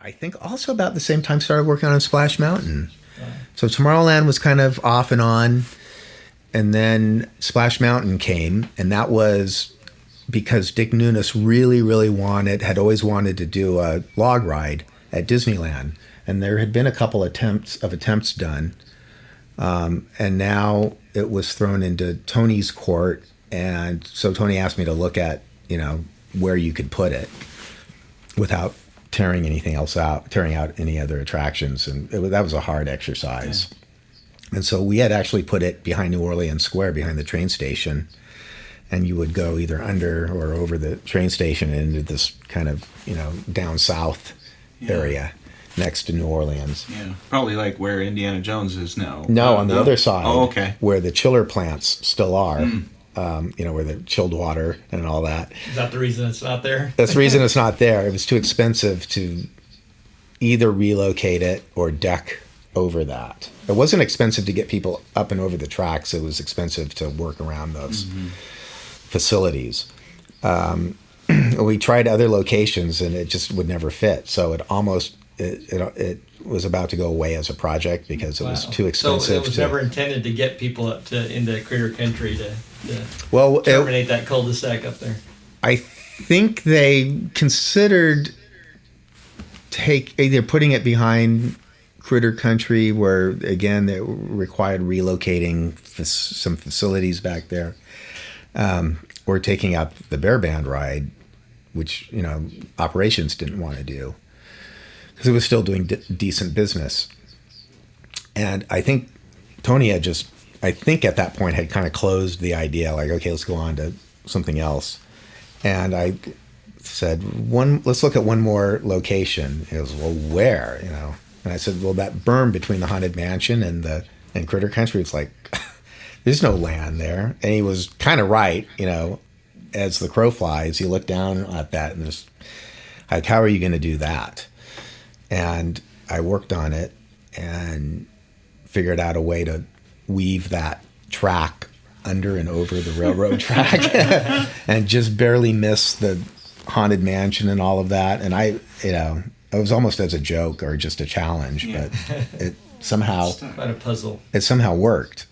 I think also about the same time started working on Splash Mountain. So Tomorrowland was kind of off and on, and then Splash Mountain came, and that was because Dick Nunes had always wanted to do a log ride at Disneyland, and there had been a couple attempts done, and now it was thrown into Tony's court, and so Tony asked me to look at where you could put it without tearing out any other attractions, and that was a hard exercise. Yeah. And so we had actually put it behind New Orleans Square, behind the train station, and you would go either under or over the train station into this kind of down south area next to New Orleans. Yeah, probably like where Indiana Jones is now. No, on the other side. Oh, okay. Where the chiller plants still are. Where the chilled water and all that. Is that the reason it's not there? That's the reason it's not there. It was too expensive to either relocate it or deck over that. It wasn't expensive to get people up and over the tracks. It was expensive to work around those facilities. We tried other locations and it just would never fit. So it was about to go away as a project because it was too expensive. So it was never intended to get people into Critter Country to well, terminate that cul-de-sac up there. I think they considered either putting it behind Critter Country, where again it required relocating some facilities back there, or taking out the Bear Band ride, which operations didn't want to do because it was still doing decent business. And I think Tony had at that point had kind of closed the idea, like, okay, let's go on to something else. And I said, let's look at one more location. He goes, well, where? And I said, well, that berm between the Haunted Mansion and Critter Country. It's like, there's no land there. And he was kind of right, as the crow flies, you look down at that and there's like, how are you going to do that? And I worked on it and figured out a way to weave that track under and over the railroad track and just barely miss the Haunted Mansion and all of that. And it was almost as a joke or just a challenge, but it somehow quite a puzzle. It somehow worked.